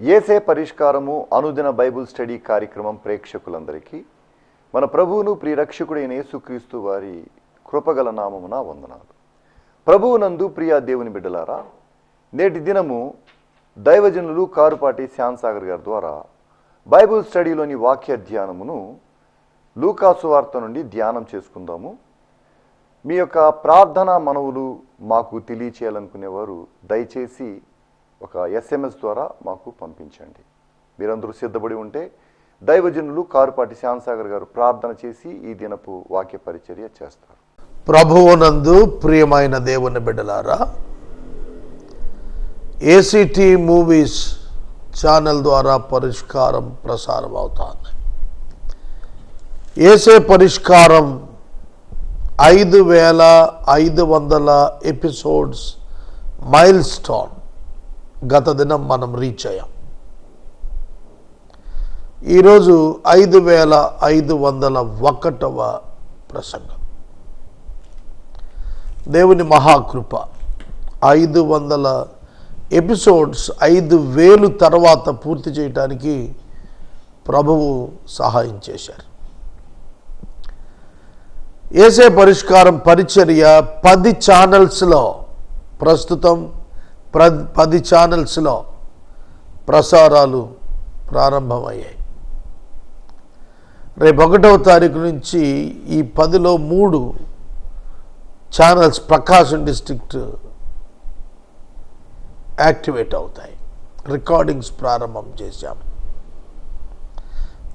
యేసే పరిష్కారము అనుదిన Bible study కార్యక్రమం ప్రేక్షకులందరికీ మన ప్రభువును ప్రియరక్షకుడైన యేసుక్రీస్తు వారి కృపగల నామమున వందనాలు. ప్రభువునందు ప్రియ దేవుని బిడ్డలారా, నేటి దినము దైవజనులు కారుపాటి శ్యామ్సాగర్ గారి ద్వారా బైబుల్ స్టడీలోని వాక్య ధ్యానమును లూకాసు వార్త నుండి ధ్యానం చేసుకుందాము. మీ యొక్క ప్రార్థనా మనవులు మాకు తెలియచేయాలనుకునేవారు దయచేసి ఒక SMS ద్వారా మాకు పంపించండి. మీరందరూ సిద్ధపడి ఉంటే దైవజనులు కారుపాటి శ్యామ్సాగర్ గారు ప్రార్థన చేసి ఈ దినపు వాక్య పరిచర్య చేస్తారు. ప్రభువునందు ప్రియమైన దేవుని బిడ్డలారా, ACT మూవీస్ ఛానల్ ద్వారా పరిష్కారం ప్రసారం అవుతుంది. యేసే పరిష్కారం 5500 ఎపిసోడ్స్ మైల్ స్టోన్ గత దినం మనం రీచ్ అయ్యాం. ఈరోజు 5501వ ప్రసంగం. దేవుని మహాకృప 500 ఎపిసోడ్స్ 5000 తర్వాత పూర్తి చేయడానికి ప్రభువు సహాయం చేశారు. యేసే పరిష్కారం పరిచర్య 10 ఛానల్స్లో ప్రస్తుతం 10 ఛానల్స్లో ప్రసారాలు ప్రారంభమయ్యాయి. రేపు 1వ తారీఖు నుంచి ఈ 10లో 3 ఛానల్స్ ప్రకాశం డిస్ట్రిక్ట్ యాక్టివేట్ అవుతాయి. రికార్డింగ్స్ ప్రారంభం చేశాం.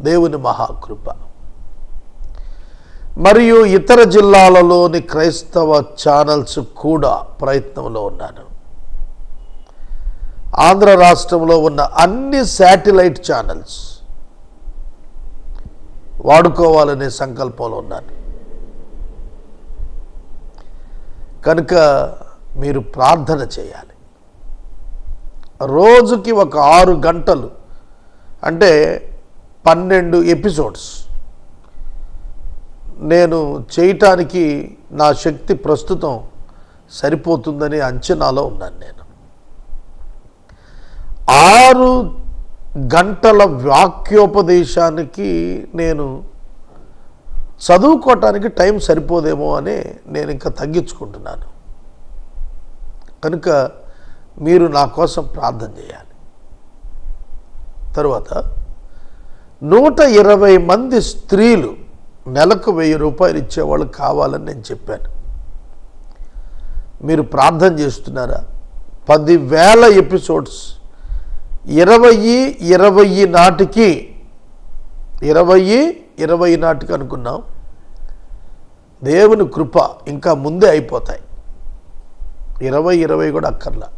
దేవుని మహాకృప. మరియు ఇతర జిల్లాలలోని క్రైస్తవ ఛానల్స్ కూడా ప్రయత్నంలో ఉన్నారు. ఆంధ్ర రాష్ట్రంలో ఉన్న అన్ని శాటిలైట్ ఛానల్స్ వాడుకోవాలనే సంకల్పంలో ఉన్నాను. కనుక మీరు ప్రార్థన చేయాలి. రోజుకి ఒక 6 గంటలు అంటే 12 ఎపిసోడ్స్ నేను చేయటానికి నా శక్తి ప్రస్తుతం సరిపోతుందని అంచనాలో ఉన్నాను. నేను 6 గంటల వాక్యోపదేశానికి నేను చదువుకోవటానికి టైం సరిపోదేమో అని నేను ఇంకా తగ్గించుకుంటున్నాను. కనుక మీరు నా కోసం ప్రార్థన చేయాలి. తరువాత 120 మంది స్త్రీలు నెలకు 1000 రూపాయలు ఇచ్చేవాళ్ళు కావాలని నేను చెప్పాను. మీరు ప్రార్థన చేస్తున్నారా? 10,000 ఎపిసోడ్స్ 20 నాటికి 20 నాటికి అనుకున్నాం. దేవుని కృప ఇంకా ముందే అయిపోతాయి. 20 కూడా అక్కర్లా,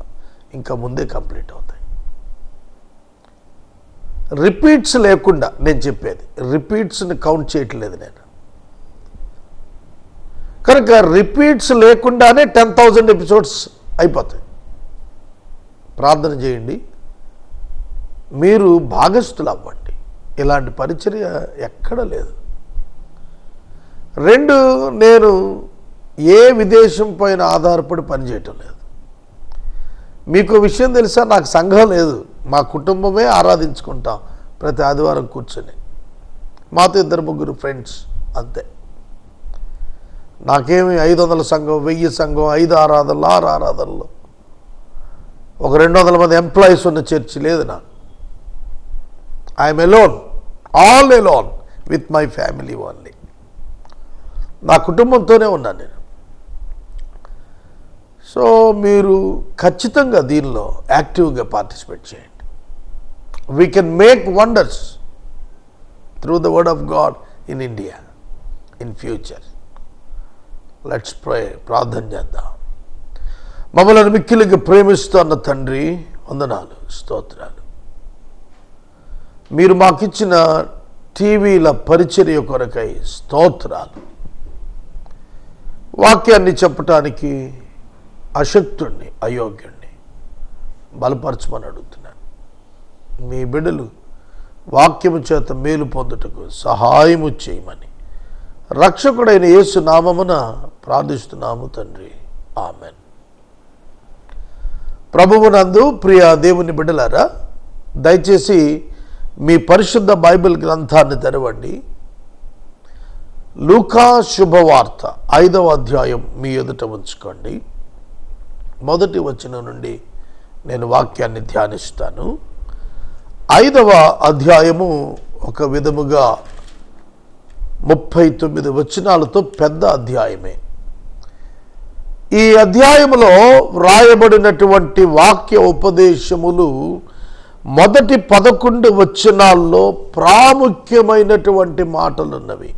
ఇంకా ముందే కంప్లీట్ అవుతాయి. రిపీట్స్ లేకుండా నేను చెప్పేది, రిపీట్స్ని కౌంట్ చేయట్లేదు నేను. కనుక రిపీట్స్ లేకుండానే 10,000 ఎపిసోడ్స్ అయిపోతాయి. ప్రార్థన చేయండి. మీరు భాగస్థులు అవ్వండి. ఇలాంటి పరిచర్య ఎక్కడ లేదు. 2, నేను ఏ విదేశం పైన ఆధారపడి పనిచేయటం లేదు. మీకు విషయం తెలుసా, నాకు సంఘం లేదు. మా కుటుంబమే ఆరాధించుకుంటాం ప్రతి ఆదివారం కూర్చొని. మాతో 2-3 ఫ్రెండ్స్ అంతే. నాకేమి 500 సంఘం, 1000 సంఘం, 5 ఆరాధనలు, 6 ఆరాధనలు, ఒక 200 మంది ఎంప్లాయీస్ ఉన్న చర్చి లేదు నాకు. I'm alone, all alone with my family only. నా కుటుంబంతోనే ఉన్నాను నేను. సో మీరు ఖచ్చితంగా దీనిలో యాక్టివ్గా పార్టిసిపేట్ చేయండి. We can make wonders through the word of God in India in future. Let's pray. ప్రార్థన చేద్దాం. మమ్మల్ని మిక్కిలిగా ప్రేమిస్తున్న తండ్రి, వందనాలు, స్తోత్రాలు. మీరు మాకిచ్చిన టీవీల పరిచర్య కొరకై స్తోత్రాలు. వాక్యాన్ని చెప్పటానికి అశక్తుణ్ణి, అయోగ్యుణ్ణి బలపరచమని అడుగుతున్నాను. మీ బిడ్డలు వాక్యము చేత మేలు పొందుటకు సహాయము చేయమని రక్షకుడైన యేసు నామమున ప్రార్థిస్తున్నాము తండ్రి. ఆమెన్. ప్రభువునందు ప్రియ దేవుని బిడ్డలారా, దయచేసి మీ పరిశుద్ధ బైబిల్ గ్రంథాన్ని తెరవండి. లూకా శుభవార్త 5వ అధ్యాయం మీ ఎదుట ఉంచుకోండి. మొదటి వచనం నుండి నేను వాక్యాన్ని ధ్యానిస్తాను. 5వ అధ్యాయము ఒక విధముగా 39 వచనాలతో పెద్ద అధ్యాయమే. ఈ అధ్యాయములో వ్రాయబడినటువంటి వాక్య ఉపదేశములు మొదటి 11 వచనాల్లో ప్రాముఖ్యమైనటువంటి మాటలున్నవి.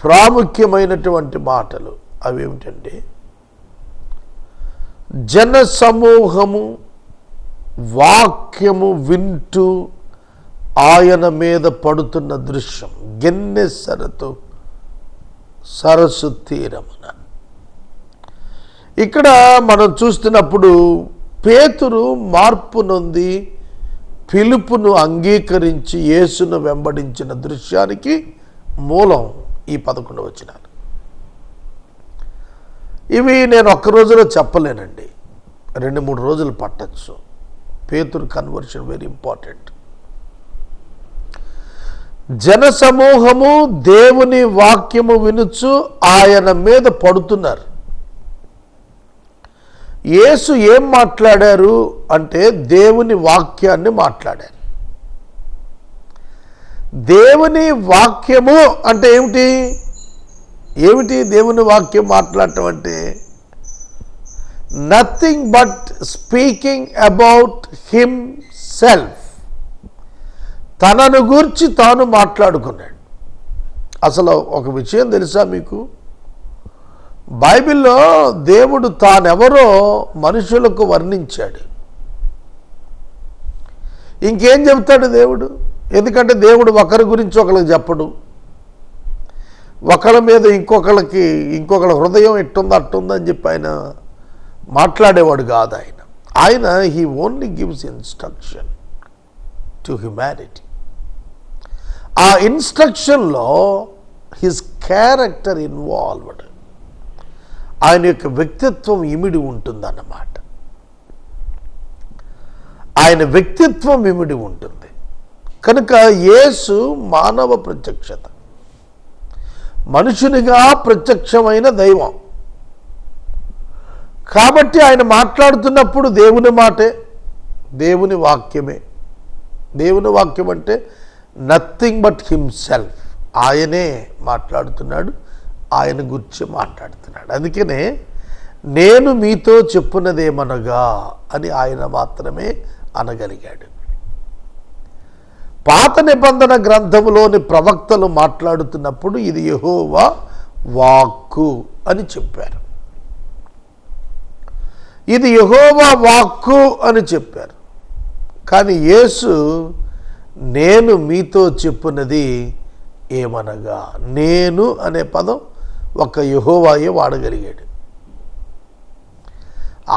ప్రాముఖ్యమైనటువంటి మాటలు అవేమిటంటే, జన సమూహము వాక్యము వింటూ ఆయన మీద పడుతున్న దృశ్యం. గెన్నెసరతు సరస్సు తీరమున. ఇక్కడ మనం చూస్తున్నప్పుడు పేతురు మార్పు నొంది పిలుపును అంగీకరించి యేసును వెంబడించిన దృశ్యానికి మూలం ఈ 11 వచనాలు. ఇవి నేను ఒక్క రోజులో చెప్పలేనండి, 2-3 రోజులు పట్టచ్చు. పేతురు కన్వర్షన్ వెరీ ఇంపార్టెంట్. జన సమూహము దేవుని వాక్యము వినుచు ఆయన మీద పడుతున్నారు. యేసు ఏం మాట్లాడారు అంటే దేవుని వాక్యాన్ని మాట్లాడారు. దేవుని వాక్యము అంటే ఏమిటి? ఏమిటి దేవుని వాక్యం మాట్లాడటం అంటే? Nothing but speaking about himself. తనను గూర్చి తాను మాట్లాడుకున్నాడు. అసలు ఒక విషయం తెలుసా మీకు? బైబిల్లో దేవుడు తానెవరో మనుషులకు వర్ణించాడు. ఇంకేం చెప్తాడు దేవుడు? ఎందుకంటే దేవుడు ఒకరి గురించి ఒకరికి చెప్పడు. ఒకళ్ళ మీద ఇంకొకళ్ళ హృదయం ఎట్టుందో అట్టుందో అని చెప్పి ఆయన మాట్లాడేవాడు కాదు. ఆయన he only gives instruction to humanity. ఆ ఇన్స్ట్రక్షన్లో హిస్ క్యారెక్టర్ ఇన్వాల్వ్డ్. ఆయన యొక్క వ్యక్తిత్వం ఇమిడి ఉంటుందన్నమాట. ఆయన వ్యక్తిత్వం ఇమిడి ఉంటుంది. కనుక యేసు మానవ ప్రత్యక్షత, మనుషునిగా ప్రత్యక్షమైన దైవం. కాబట్టి ఆయన మాట్లాడుతున్నప్పుడు దేవుని మాటే, దేవుని వాక్యమే. దేవుని వాక్యం అంటే నథింగ్ బట్ హిమ్సెల్ఫ్. ఆయనే మాట్లాడుతున్నాడు, ఆయన గురించి మాట్లాడుతున్నాడు. అందుకనే నేను మీతో చెప్పున్నదేమనగా అని ఆయన మాత్రమే అనగలిగాడు. పాత నిబంధన గ్రంథములోని ప్రవక్తలు మాట్లాడుతున్నప్పుడు ఇది యెహోవా వాక్కు అని చెప్పారు. ఇది యెహోవా వాక్కు అని చెప్పారు. కానీ యేసు నేను మీతో చెప్పున్నది ఏమనగా, నేను అనే పదం ఒక యెహోవాయే వాడగలిగాడు.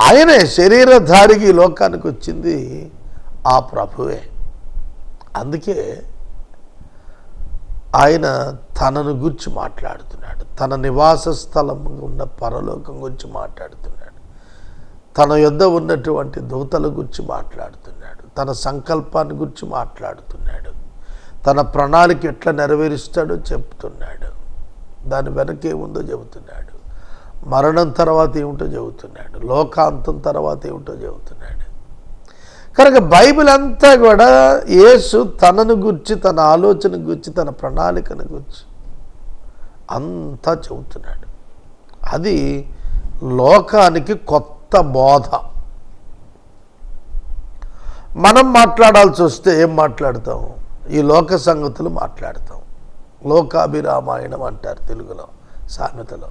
ఆయనే శరీరధారికి లోకానికి వచ్చింది ఆ ప్రభువే. అందుకే ఆయన తనను గురించి మాట్లాడుతున్నాడు. తన నివాస స్థలం ఉన్న పరలోకం గురించి మాట్లాడుతున్నాడు. తన యొద్ద ఉన్నటువంటి దూతల గురించి మాట్లాడుతున్నాడు. తన సంకల్పాన్ని గురించి మాట్లాడుతున్నాడు. తన ప్రణాళిక ఎట్లా నెరవేరుస్తాడో చెప్తున్నాడు. దాని వెనక ఏముందో చెబుతున్నాడు. మరణం తర్వాత ఏమిటో చెబుతున్నాడు. లోకాంతం తర్వాత ఏమిటో చెబుతున్నాడు. కనుక బైబిల్ అంతా కూడా యేసు తనను గురించి, తన ఆలోచన గురించి, తన ప్రణాళికను గురించి అంతా చెబుతున్నాడు. అది లోకానికి కొత్త బోధ. మనం మాట్లాడాల్సి వస్తే ఏం మాట్లాడతాం? ఈ లోక సంగతులు మాట్లాడతాం. లోకాభిరామాయణం అంటారు తెలుగులో, సామెతలో.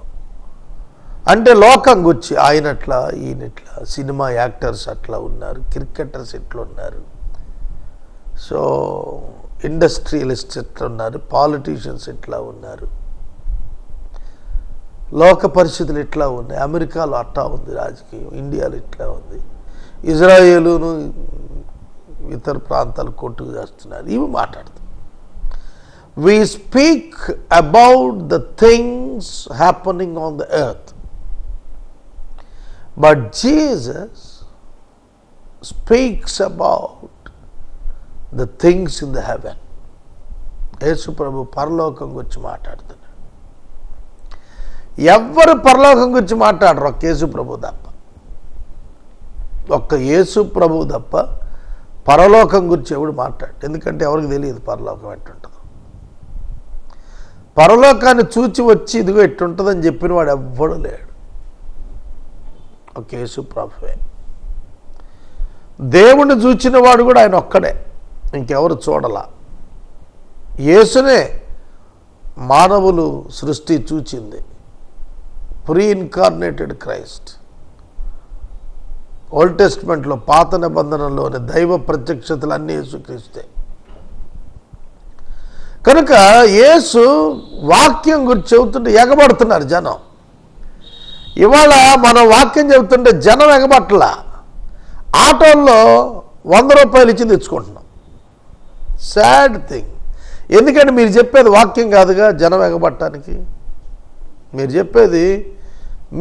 అంటే లోకం గురించి ఆయనట్లా, ఈయనట్లా, సినిమా యాక్టర్స్ అట్లా ఉన్నారు, క్రికెటర్స్ ఎట్లా ఉన్నారు, సో ఇండస్ట్రియలిస్ట్ ఎట్లా ఉన్నారు, పాలిటీషియన్స్ ఎట్లా ఉన్నారు, లోక పరిస్థితులు ఎట్లా ఉన్నాయి, అమెరికాలో అట్టా ఉంది రాజకీయం, ఇండియాలో ఇట్లా ఉంది, ఇజ్రాయేలును ఇతర ప్రాంతాలు కొట్టుకు చేస్తున్నారు, ఇవి మాట్లాడతాం. We speak about the things happening on the earth. But Jesus speaks about the things in the heaven. Yesu ప్రభు పరలోకం గురించి మాట్లాడుతున్నాడు. ఎవ్వరు పరలోకం గురించి మాట్లాడరు, ఒక్క యేసు ప్రభు తప్ప. ఒక్క యేసు ప్రభు తప్ప పరలోకం గురించి ఎవడు మాట్లాడు. ఎందుకంటే ఎవరికి తెలియదు పరలోకం ఎట్టుంటుందో. పరలోకాన్ని చూచి వచ్చి ఇదిగో ఎట్టుంటుందని చెప్పిన వాడు ఎవ్వడు లేడు, ఒక యేసు ప్రభువే. దేవుణ్ణి చూచిన వాడు కూడా ఆయన ఒక్కడే, ఇంకెవరు చూడలా. యేసునే మానవులు సృష్టి చూచింది, ప్రీ ఇన్కార్నేటెడ్ క్రైస్ట్. ఓల్డ్ టెస్ట్మెంట్లో పాత నిబంధనలోని దైవ ప్రత్యక్షతలు అన్నీ యేసుక్రీస్తే. కనుక యేసు వాక్యం గురించి చెబుతుంటే ఎగబడుతున్నారు జనం. ఇవాళ మనం వాక్యం చెబుతుంటే జనం ఎగబట్టలా, ఆటోల్లో 100 రూపాయలు ఇచ్చి తెచ్చుకుంటున్నాం. Sad thing. ఎందుకంటే మీరు చెప్పేది వాక్యం కాదుగా జనం ఎగబట్టడానికి. మీరు చెప్పేది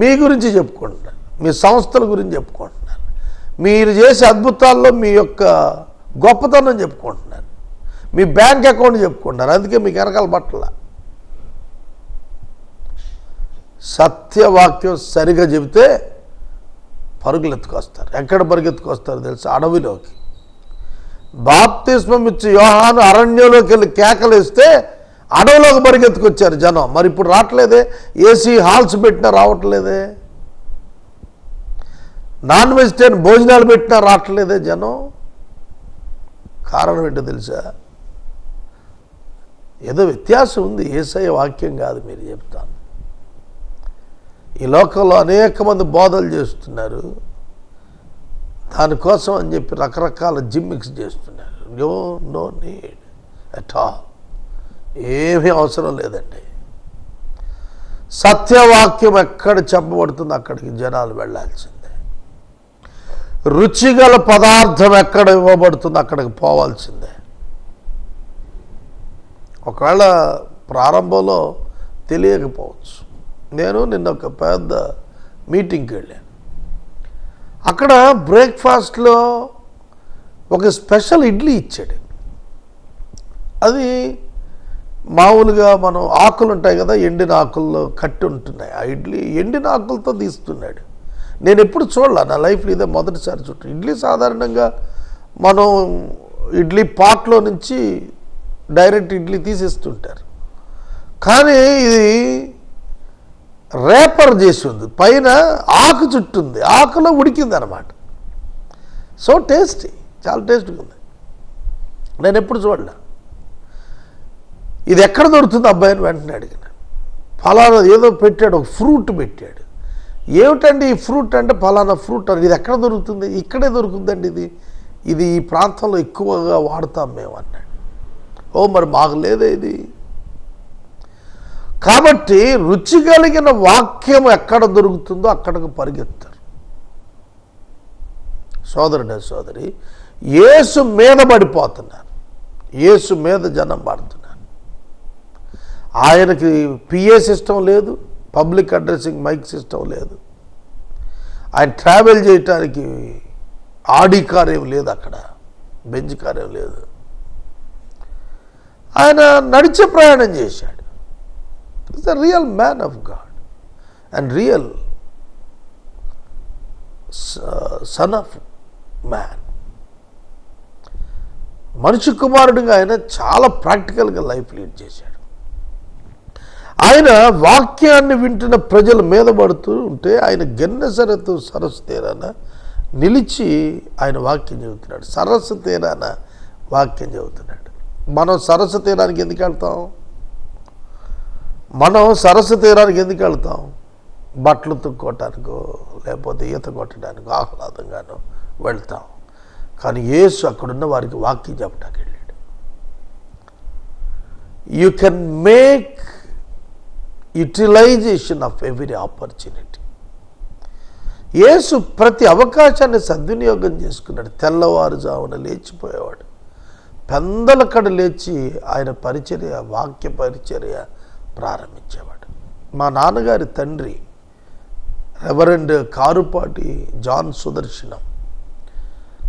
మీ గురించి చెప్పుకుంటున్నారు, మీ సంస్థల గురించి చెప్పుకుంటున్నారు, మీరు చేసే అద్భుతాల్లో మీ యొక్క గొప్పతనం చెప్పుకుంటున్నారు, మీ బ్యాంక్ అకౌంట్ చెప్పుకుంటున్నారు. అందుకే మీకు వెనకాల బట్టల. సత్యవాక్యం సరిగా చెబితే పరుగులు ఎత్తుకొస్తారు. ఎక్కడ పరుగెత్తుకొస్తారు తెలుసు? అడవిలోకి. బాప్తిస్మం ఇచ్చి యోహాను అరణ్యంలోకి వెళ్ళి కేకలేస్తే అడవిలోకి పరిగెత్తుకొచ్చారు జనం. మరి ఇప్పుడు రావట్లేదే, ఏసీ హాల్స్ పెట్టినా రావట్లేదే, నాన్ వెజిటేరియన్ భోజనాలు పెట్టినా రావట్లేదే జనం. కారణం ఏంటో తెలుసా? ఏదో వ్యత్యాసం ఉంది. యేసయ్య వాక్యం కాదు మీరు చెప్తాను. ఈ లోకంలో అనేక మంది బోధలు చేస్తున్నారు, దానికోసం అని చెప్పి రకరకాల జిమ్మిక్స్ చేస్తున్నారు. No need at all. ఏమీ అవసరం లేదండి. సత్యవాక్యం ఎక్కడ చెప్పబడుతుందో అక్కడికి జనాలు వెళ్ళాల్సిందే. రుచిగల పదార్థం ఎక్కడ ఇవ్వబడుతుందో అక్కడికి పోవాల్సిందే. ఒకవేళ ప్రారంభంలో తెలియకపోవచ్చు. నేను నిన్న ఒక పెద్ద మీటింగ్కి వెళ్ళాను. అక్కడ బ్రేక్ఫాస్ట్లో ఒక స్పెషల్ ఇడ్లీ ఇచ్చాడు. అది మామూలుగా మనం ఆకులు ఉంటాయి కదా, ఎండిన ఆకుల్లో కట్టి ఉంటున్నాయి. ఆ ఇడ్లీ ఎండిన ఆకులతో తీస్తున్నాడు. నేను ఎప్పుడు చూడలే నా లైఫ్లో, ఇదే మొదటిసారి చూడ. ఇడ్లీ సాధారణంగా మనం ఇడ్లీ పాట్లో నుంచి డైరెక్ట్ ఇడ్లీ తీసేస్తుంటారు, కానీ ఇది రేపర్ చేసి ఉంది, పైన ఆకు చుట్టూ ఉంది, ఆకులో ఉడికింది అనమాట. సో టేస్టీ, చాలా టేస్టీగా ఉంది. నేను ఎప్పుడు చూడలే. ఇది ఎక్కడ దొరుకుతుంది అబ్బాయి అని వెంటనే అడిగిన. ఫలానా ఏదో పెట్టాడు, ఒక ఫ్రూట్ పెట్టాడు. ఏమిటండి ఈ ఫ్రూట్ అంటే ఫలానా ఫ్రూట్ అని. ఇది ఎక్కడ దొరుకుతుంది? ఇక్కడే దొరుకుతుందండి, ఇది ఈ ప్రాంతంలో ఎక్కువగా వాడతాం మేము అన్నాడు. ఓ మరి మాకు లేదే ఇది. కాబట్టి రుచి కలిగిన వాక్యం ఎక్కడ దొరుకుతుందో అక్కడికి పరిగెత్తారు. సోదరుడే సోదరి, యేసు మీద పడిపోతున్నారు, యేసు మీద జనం పడుతున్నారు. ఆయనకి పిఏ సిస్టమ్ లేదు, పబ్లిక్ అడ్రసింగ్ మైక్ సిస్టమ్ లేదు, ఆయన ట్రావెల్ చేయటానికి ఆడి కార్ ఏం లేదు, అక్కడ బెంజ్ కార్ ఏం లేదు. ఆయన నడిచే ప్రయాణం చేశాడు. Is the real man of God and real son of man. మనిషి కుమారుడిగా ఆయన చాలా ప్రాక్టికల్గా లైఫ్ లీడ్ చేశాడు. ఆయన వాక్యాన్ని వింటున్న ప్రజల మీద పడుతూ ఉంటే ఆయన గెన్నెసరతు సరస్సు తీరాన నిలిచి ఆయన వాక్యం చెబుతున్నాడు. సరస్సు తీరాన వాక్యం చెబుతున్నాడు. మనం సరస్సు తీరానికి ఎందుకు వెళ్తాం? బట్టలు తుక్కోవటానికో లేకపోతే ఈత కొట్టడానికో ఆహ్లాదంగానో వెళ్తాం. కానీ యేసు అక్కడున్న వారికి వాక్యం చెప్పడానికి వెళ్ళాడు. You can make utilization of every opportunity. Yesu ప్రతి అవకాశాన్ని సద్వినియోగం చేసుకున్నాడు. తెల్లవారుజామున లేచిపోయేవాడు, పెందలకడ లేచి ఆయన పరిచర్య, వాక్య పరిచర్య ప్రారంభించేవాడు. మా నాన్నగారి తండ్రి రెవరెండ్ కారుపాటి జాన్ సుదర్శనం,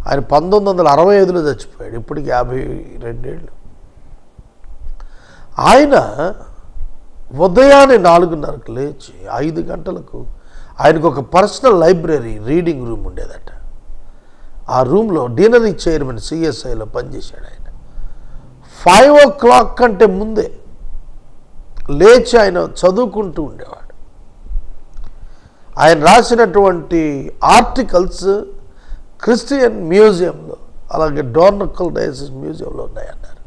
ఆయన 1965లో చచ్చిపోయాడు, ఇప్పటికి 52 ఏళ్ళు. ఆయన ఉదయాన్నే 4:30కు లేచి 5 గంటలకు ఆయనకు ఒక పర్సనల్ లైబ్రరీ రీడింగ్ రూమ్ ఉండేదట. ఆ రూమ్లో డీనరీ చైర్మన్ సిఎస్ఐలో పనిచేశాడు ఆయన. 5 o'clock కంటే ముందే లేచి ఆయన చదువుకుంటూ ఉండేవాడు. ఆయన రాసినటువంటి ఆర్టికల్స్ క్రిస్టియన్ మ్యూజియంలో, అలాగే డోర్నకల్ డయాసిస్ మ్యూజియంలో ఉన్నాయన్నారు.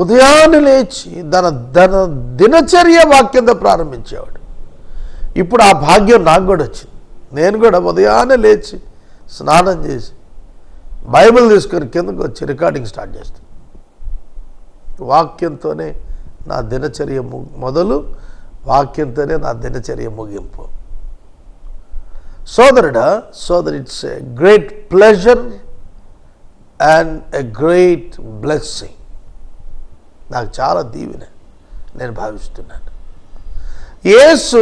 ఉదయాన్నే లేచి తన దినచర్య వాక్యంతో ప్రారంభించేవాడు. ఇప్పుడు ఆ భాగ్యం నాకు కూడా వచ్చింది. నేను కూడా ఉదయాన్నే లేచి స్నానం చేసి బైబిల్ తీసుకొని కిందకు వచ్చి రికార్డింగ్ స్టార్ట్ చేస్తాను. వాక్యంతోనే నా దినచర్య మొదలు, వాక్యంతోనే నా దినచర్య ముగింపు. సోదరుడా, it's a great pleasure and a great blessing. నాకు చాలా దీవెన నేను భావిస్తున్నాను. యేసు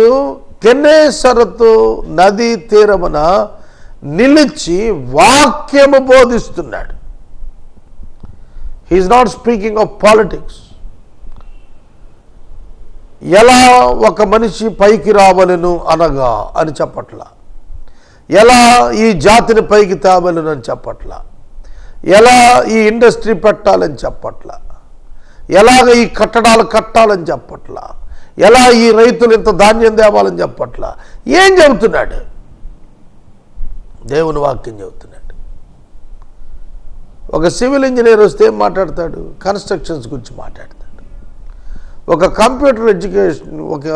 గెన్నేసరతు నదీ తీరమున నిలిచి వాక్యము బోధిస్తున్నాడు. He is not speaking of politics. ఎలా ఒక మనిషి పైకి రావలను అనగా అని చెప్పట్లా, ఎలా ఈ జాతిని పైకి తేవలను అని చెప్పట్లా, ఎలా ఈ ఇండస్ట్రీ పెట్టాలని చెప్పట్లా, ఎలాగ ఈ కట్టడాలు కట్టాలని చెప్పట్లా, ఎలా ఈ రైతులు ఇంత ధాన్యం తేవాలని చెప్పట్లా. ఏం చెబుతున్నాడు? దేవుని వాక్యం చెబుతున్నాడు. ఒక సివిల్ ఇంజనీర్ వస్తే ఏం మాట్లాడతాడు? కన్స్ట్రక్షన్స్ గురించి మాట్లాడతాడు. ఒక కంప్యూటర్ ఎడ్యుకేషన్, ఒక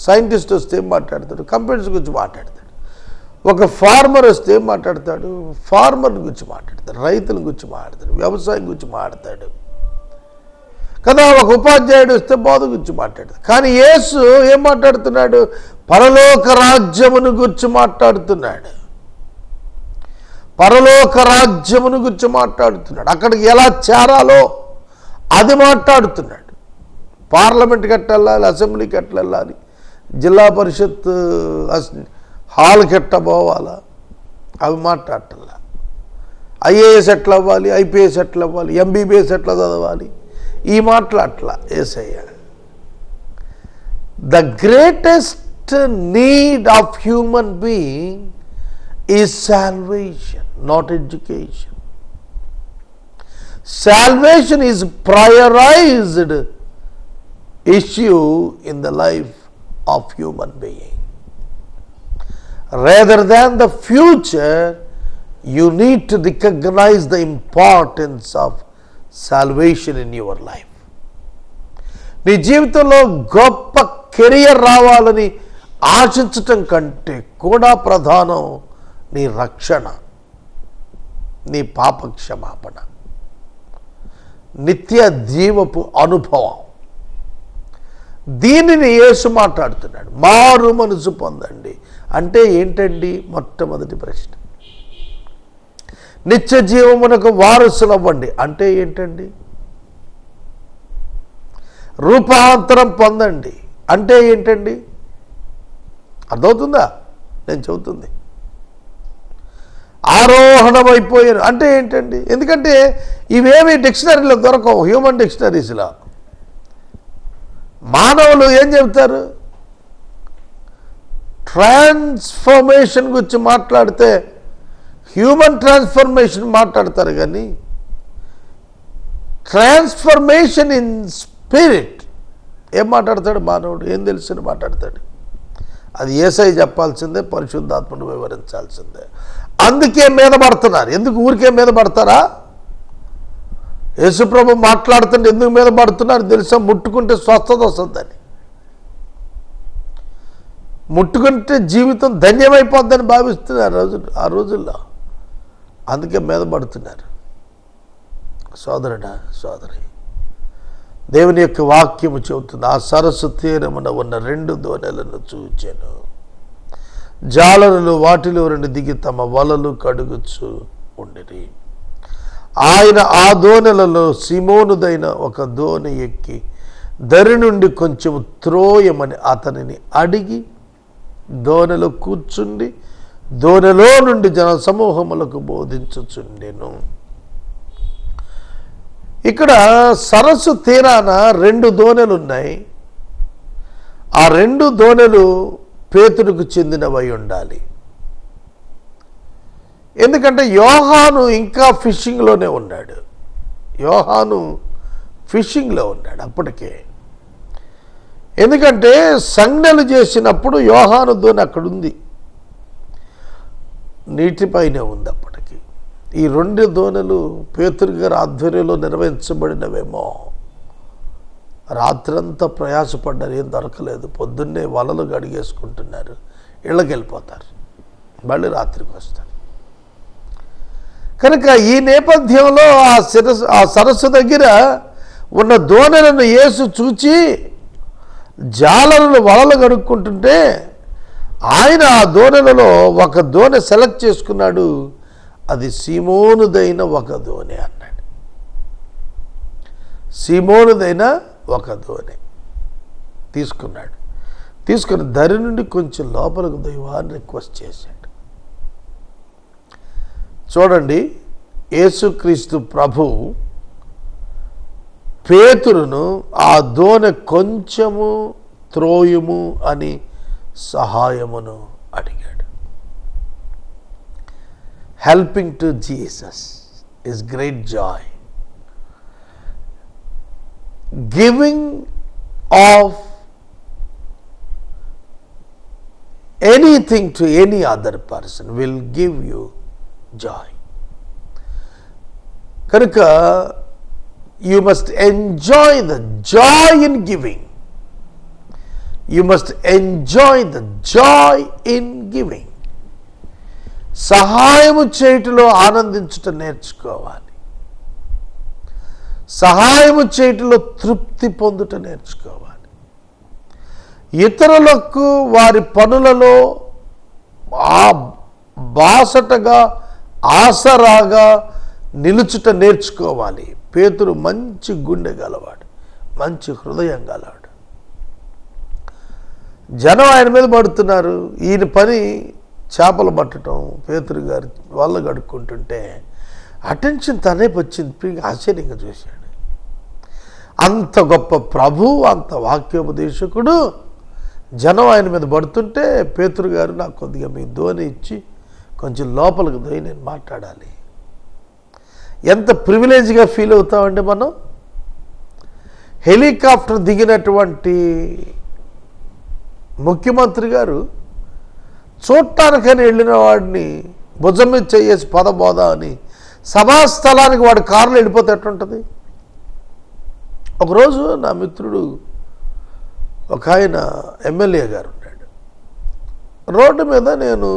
సైంటిస్ట్ వస్తే ఏం మాట్లాడతాడు? కంప్యూటర్స్ గురించి మాట్లాడతాడు. ఒక ఫార్మర్ వస్తే ఏం మాట్లాడతాడు? ఫార్మర్ గురించి మాట్లాడతాడు, రైతుల గురించి మాట్లాడతాడు, వ్యవసాయం గురించి మాట్లాడతాడు కదా. ఒక ఉపాధ్యాయుడు వస్తే బోధ గురించి మాట్లాడతాడు. కానీ యేసు ఏం మాట్లాడుతున్నాడు? పరలోక రాజ్యమును గురించి మాట్లాడుతున్నాడు. పరలోక రాజ్యమును గురించి మాట్లాడుతున్నాడు. అక్కడికి ఎలా చేరాలో అది మాట్లాడుతున్నాడు. పార్లమెంట్కి ఎట్లా వెళ్ళాలి, అసెంబ్లీకి ఎట్లా వెళ్ళాలి, జిల్లా పరిషత్ హాల్కి ఎట్లా పోవాలా అవి మాట్లాడటల్లా. ఐఏఎస్ ఎట్లా అవ్వాలి, ఐపీఎస్ ఎట్లా అవ్వాలి, ఎంబీబీఎస్ ఎట్లా చదవాలి ఈ మాట్లాడట్లా Yesayya. The greatest need of human being is salvation, not education. Salvation is prioritized issue in the life of human being. Rather than the future, you need to recognize the importance of salvation in your life. నీ జీవితంలో గొప్ప career రావాలని ఆశించటం కంటే కూడా ప్రధానం నీ రక్షణ, నీ పాప క్షమాపణ, నిత్య జీవపు అనుభవం. దీనిని యేసు మాట్లాడుతున్నాడు. మారు మనసు పొందండి అంటే ఏంటండి? మొట్టమొదటి ప్రశ్న. నిత్య జీవమునకు వారసులవ్వండి అంటే ఏంటండి? రూపాంతరం పొందండి అంటే ఏంటండి? అర్థమవుతుందా నేను చెబుతుంది? ఆరోహణమైపోయాను అంటే ఏంటండి? ఎందుకంటే ఇవేమి డిక్షనరీలో దొరకవు, హ్యూమన్ డిక్షనరీస్లో. మానవులు ఏం చెబుతారు? ట్రాన్స్ఫర్మేషన్ గురించి మాట్లాడితే హ్యూమన్ ట్రాన్స్ఫర్మేషన్ మాట్లాడతారు, కానీ ట్రాన్స్ఫర్మేషన్ ఇన్ స్పిరిట్ ఏం మాట్లాడతాడు మానవుడు? ఏం తెలుసుని మాట్లాడతాడు? అది యేసయ్య చెప్పాల్సిందే, పరిశుద్ధాత్మను వివరించాల్సిందే. అందుకే మీద పడుతున్నారు. ఎందుకు ఊరికే మీద పడతారా? యేసుప్రభు మాట్లాడుతుంటే ఎందుకు మీద పడుతున్నారు తెలుసా? ముట్టుకుంటే స్వస్థత వస్తుందని, ముట్టుకుంటే జీవితం ధన్యమైపోద్దని భావిస్తున్నారు ఆ రోజుల్లో. అందుకే మీద పడుతున్నారు. సోదరుడా, సోదరి, దేవుని యొక్క వాక్యము చెబుతుంది, ఆ సరస్సు తీరమున ఉన్న 2 దోణెలను చూచాను. జాలరులు వాటిలో 2 దిగి తమ వలలు కడుగుచు ఉండిరి. ఆయన ఆ దోణెలలో సిమోనుదైన ఒక దోణి ఎక్కి దరి నుండి కొంచెం త్రోయమని అతనిని అడిగి దోణెలో కూర్చుండి దోణిలో నుండి జన సమూహములకు బోధించుచుండెను. ఇక్కడ సరస్సు తీరాన 2 దోణెలు ఉన్నాయి. ఆ 2 దోణెలు పేతురుకు చెందినవై ఉండాలి. ఎందుకంటే యోహాను ఇంకా ఫిషింగ్లోనే ఉన్నాడు. యోహాను ఫిషింగ్లో ఉన్నాడు అప్పటికే. ఎందుకంటే సంజ్ఞలు చేసినప్పుడు యోహాను దోణి అక్కడుంది, నీటిపైనే ఉంది అప్పటికి. ఈ 2 దోణెలు పేతురు గారి ఆధ్వర్యంలో నిర్వహించబడినవేమో. రాత్రంతా ప్రయాసపడ్డారు, ఏం దొరకలేదు. పొద్దున్నే వలలు గడిగేసుకుంటున్నారు, ఇళ్ళకి వెళ్ళిపోతారు, మళ్ళీ రాత్రికి వస్తారు. కనుక ఈ నేపథ్యంలో ఆ సరస్సు దగ్గర ఉన్న దోణెలను యేసు చూచి జాలరులు వలలు గడుక్కుంటుంటే ఆయన ఆ దోణెలలో ఒక దోణె సెలెక్ట్ చేసుకున్నాడు. అది సీమోనుదైన ఒక దోణె అన్నాడు. సీమోనుదైన ఒక దోణె తీసుకున్నాడు. తీసుకుని దరి నుండి కొంచెం లోపలికి దైవాన్ని రిక్వెస్ట్ చేశాడు. చూడండి, యేసుక్రీస్తు ప్రభు పేతురును ఆ దోణె కొంచెము త్రోయుము అని సహాయమును అడిగాడు. Helping to Jesus is great Joy. Giving of anything to any other person will give you Joy. కనుక you must enjoy the joy in giving. You must enjoy the joy in giving. సహాయము చేయుటలో ఆనందించుట నేర్చుకోవాలి. సహాయము చేయుటలో తృప్తి పొందుట నేర్చుకోవాలి. ఇతరులకు వారి పనులలో బాసటగా ఆసరాగా నిలుచుట నేర్చుకోవాలి. పేతురు మంచి గుండె గలవాడు, మంచి హృదయం గలవాడు. జనం ఆయన మీద పడుతున్నారు. ఈయన పని చేపలు పట్టడం, పేతురు గారు వాళ్ళు గడుక్కుంటుంటే అటెన్షన్ తనేపు వచ్చింది. ఆశ్చర్యంగా చూశాడు. అంత గొప్ప ప్రభు, అంత వాక్యోపదేశకుడు, జనం ఆయన మీద పడుతుంటే పేతురు గారు నాకు కొద్దిగా మీ దోణి ఇచ్చి కొంచెం లోపలికి దోయి నేను మాట్లాడాలి. ఎంత ప్రివిలేజ్గా ఫీల్ అవుతామండి మనం. హెలికాప్టర్ దిగినటువంటి ముఖ్యమంత్రి గారు చూడటానికని వెళ్ళిన వాడిని భుజం మీద చేసి పదబోధ అని సభాస్థలానికి వాడు కారులో వెళ్ళిపోతే ఎట్లుంటుంది. ఒకరోజు నా మిత్రుడు ఒక ఆయన ఎమ్మెల్యే గారు ఉన్నాడు. రోడ్డు మీద నేను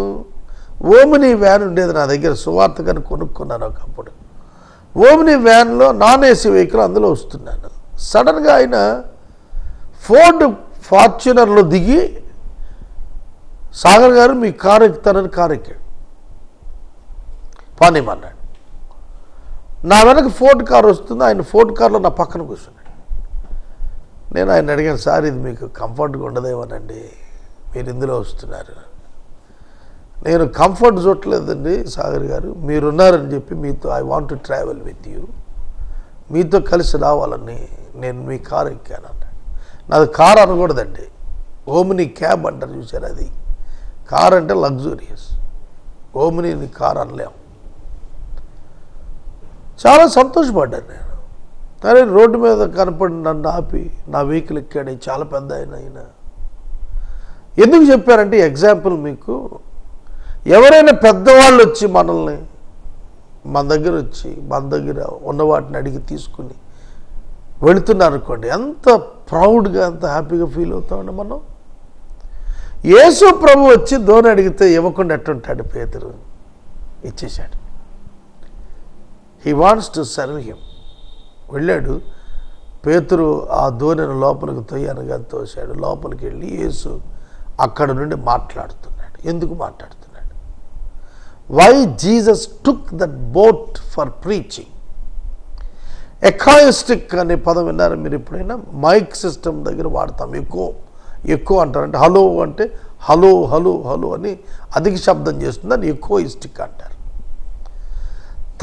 ఓమిని వ్యాన్ ఉండేది నా దగ్గర, సువార్తకని కొనుక్కున్నాను ఒకప్పుడు. ఓమిని వ్యాన్లో నాన్ ఏసీ వెహికల్, అందులో వస్తున్నాను. సడన్గా ఆయన ఫోర్డ్ ఫార్చునర్లో దిగి సాగర్ గారు మీ కారు ఎక్కుతానని కారు ఎక్కాడు. పానేమన్నాడు. నా వెనక ఫోర్డ్ కారు వస్తుంది, ఆయన ఫోర్డ్ కార్లో నా పక్కన కూర్చున్నాడు. నేను ఆయన అడిగాను, సార్ ఇది మీకు కంఫర్ట్గా ఉండదేమోనండి, మీరు ఇందులో వస్తున్నారు. నేను కంఫర్ట్ చూడలేదండి సాగర్ గారు, మీరున్నారని చెప్పి మీతో I want to travel with you, మీతో కలిసి రావాలని నేను మీ కారు ఎక్కాను అన్నాడు. నాది కారు అనకూడదండి, ఓమిని క్యాబ్ అంటారు చూసారు, అది కార్ అంటే లగ్జూరియస్. Omni car అనలేం. చాలా సంతోషపడ్డాను నేను. కానీ రోడ్డు మీద కనపడి నన్ను ఆపి నా వెహికల్ ఎక్కాడు. చాలా పెద్ద ఆయన. ఎందుకు చెప్పారంటే ఎగ్జాంపుల్ మీకు, ఎవరైనా పెద్దవాళ్ళు వచ్చి మనల్ని మన దగ్గర వచ్చి మన దగ్గర ఉన్న వాటిని అడిగి తీసుకుని వెళుతున్నారు అనుకోండి, ఎంత ప్రౌడ్గా ఎంత హ్యాపీగా ఫీల్ అవుతామండి మనం. యేసు ప్రభు వచ్చి దోణి అడిగితే ఇవ్వకుండా ఎట్టుంటాడు పేతురు? ఇచ్చేశాడు. He wants to serve him. వెళ్ళాడు పేతురు, ఆ దోణిని లోపలికి తొయ్యనగా తోశాడు. లోపలికి వెళ్ళి యేసు అక్కడ నుండి మాట్లాడుతున్నాడు. ఎందుకు మాట్లాడుతున్నాడు? Why Jesus took that boat for preaching. ఎకాయిస్టిక్ అనే పదం విన్నారా మీరు ఎప్పుడైనా? మైక్ సిస్టమ్ దగ్గర వాడతాం. ఎక్కువ అంటారంటే హలో అంటే హలో హలో హలో అని అధిక శబ్దం చేస్తుంది, అని ఎకోయిస్టిక్ అంటారు.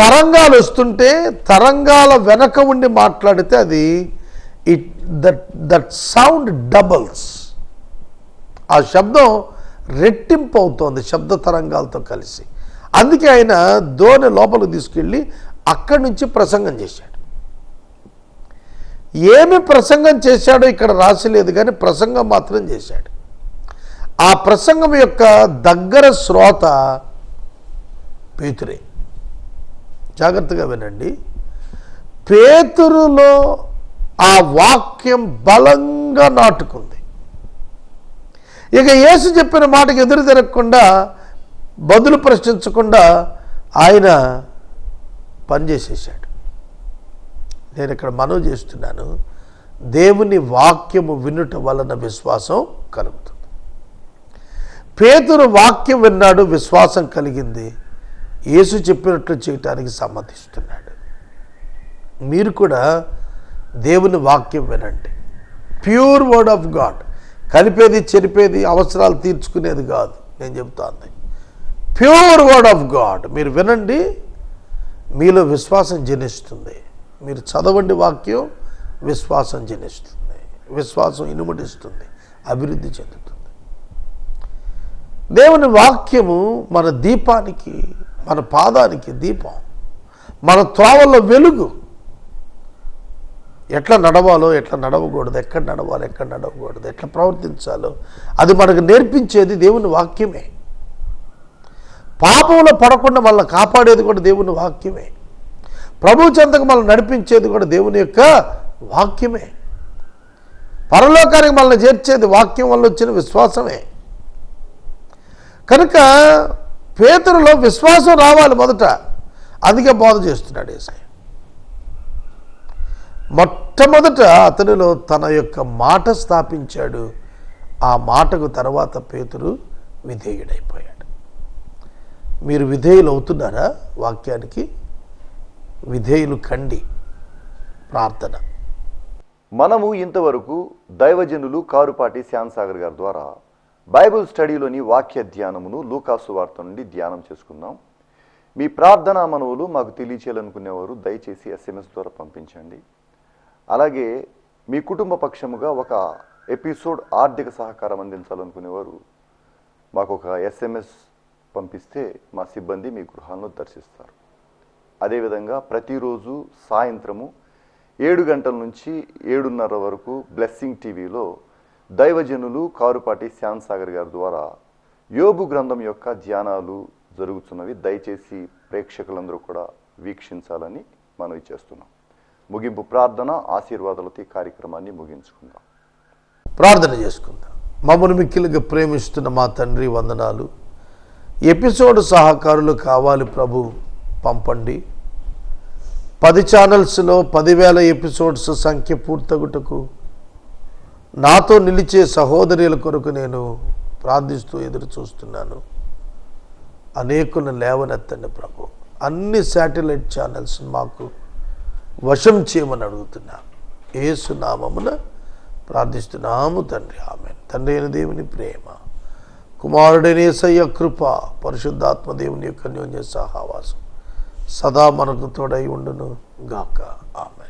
తరంగాలు వస్తుంటే తరంగాల వెనక ఉండి మాట్లాడితే అది దట్ సౌండ్ డబల్స్, ఆ శబ్దం రెట్టింపు అవుతోంది శబ్ద తరంగాలతో కలిసి. అందుకే ఆయన దోణి లోపలికి తీసుకెళ్ళి అక్కడి నుంచి ప్రసంగం చేశాడు. ఏమి ప్రసంగం చేశాడో ఇక్కడ రాసిలేదు, కానీ ప్రసంగం మాత్రం చేశాడు. ఆ ప్రసంగం యొక్క దగ్గర శ్రోత పేతురే. జాగ్రత్తగా వినండి. పేతురులో ఆ వాక్యం బలంగా నాటుకుంది. ఇక యేసు చెప్పిన మాటకి ఎదురు తిరగకుండా, బదులు ప్రశ్నించకుండా ఆయన పనిచేసేసాడు. నేను ఇక్కడ మనవి చేస్తున్నాను, దేవుని వాక్యము వినుట వలన విశ్వాసం కలుగుతుంది. పేతురు వాక్యం విన్నాడు, విశ్వాసం కలిగింది, యేసు చెప్పినట్లు చేయటానికి సమ్మతిస్తున్నాడు. మీరు కూడా దేవుని వాక్యం వినండి. ప్యూర్ వర్డ్ ఆఫ్ గాడ్, కలిపేది చెరిపేది అవసరాలు తీర్చుకునేది కాదు నేను చెబుతాను. ప్యూర్ వర్డ్ ఆఫ్ గాడ్ మీరు వినండి, మీలో విశ్వాసం జనిస్తుంది. మీరు చదవండి వాక్యం, విశ్వాసం జనిస్తుంది, విశ్వాసం ఇనుమడిస్తుంది, అభివృద్ధి చెందుతుంది. దేవుని వాక్యము మన దీపానికి, మన పాదానికి దీపం, మన త్రోవల్లో వెలుగు. ఎట్లా నడవాలో, ఎట్లా నడవకూడదు, ఎక్కడ నడవాలో, ఎక్కడ నడవకూడదు, ఎట్లా ప్రవర్తించాలో అది మనకు నేర్పించేది దేవుని వాక్యమే. పాపంలో పడకుండా మనల్ని కాపాడేది కూడా దేవుని వాక్యమే. ప్రభు చెంతకు మనల్ని నడిపించేది కూడా దేవుని యొక్క వాక్యమే. పరలోకానికి మనల్ని చేర్చేది వాక్యం వల్ల వచ్చిన విశ్వాసమే. కనుక పేతురులో విశ్వాసం రావాలి మొదట, అందుకే బోధ చేస్తున్నాడు యేసయ్య. మొట్టమొదట అతనిలో తన యొక్క మాట స్థాపించాడు. ఆ మాటకు తర్వాత పేతురు విధేయుడైపోయాడు. మీరు విధేయులు అవుతున్నారా? వాక్యానికి విధేయులు కండి. ప్రార్థన. మనము ఇంతవరకు దైవజనులు కారుపాటి శ్యామ్సాగర్ గారి ద్వారా బైబిల్ స్టడీలోని వాక్య ధ్యానమును లూకాసు వార్త నుండి ధ్యానం చేసుకుందాం. మీ ప్రార్థనా మనవులు మాకు తెలియచేయాలనుకునేవారు దయచేసి SMS ద్వారా పంపించండి. అలాగే మీ కుటుంబ పక్షముగా ఒక ఎపిసోడ్ ఆర్థిక సహకారం అందించాలనుకునేవారు మాకు ఒక SMS పంపిస్తే మా సిబ్బంది మీ గృహాలను దర్శిస్తారు. అదేవిధంగా ప్రతిరోజు సాయంత్రము 7 గంటల నుంచి 7:30 వరకు బ్లెస్సింగ్ టీవీలో దైవజనులు కారుపాటి శ్యామ్సాగర్ గారి ద్వారా యోబు గ్రంథం యొక్క ధ్యానాలు జరుగుతున్నవి. దయచేసి ప్రేక్షకులందరూ కూడా వీక్షించాలని మనవి చేస్తున్నాం. ముగింపు ప్రార్థన ఆశీర్వాదాలతో ఈ కార్యక్రమాన్ని ముగించుకుందాం. ప్రార్థన చేసుకుందాం. మమ్మల్ని మిక్కిలిగా ప్రేమిస్తున్న మా తండ్రి వందనాలు. ఎపిసోడ్ సహకారులు కావాలి ప్రభు, పంపండి. 10 ఛానల్స్లో 10,000 ఎపిసోడ్స్ సంఖ్య పూర్తగుటకు నాతో నిలిచే సహోదరుల కొరకు నేను ప్రార్థిస్తూ ఎదురు చూస్తున్నాను. అనేకులను లేవనెత్తండి ప్రభు. అన్ని శాటిలైట్ ఛానల్స్ మాకు వశం చేయమని అడుగుతున్నాను. యేసు నామమున ప్రార్థిస్తున్నాము తండ్రి, ఆమేన్. తండ్రి అయిన దేవుని ప్రేమ, కుమారుడైన యేసయ్య కృప, పరిశుద్ధాత్మ దేవుని యొక్క అన్యోన్య సహవాసం సదా మనకు తోడై ఉండును గాక. ఆమేన్.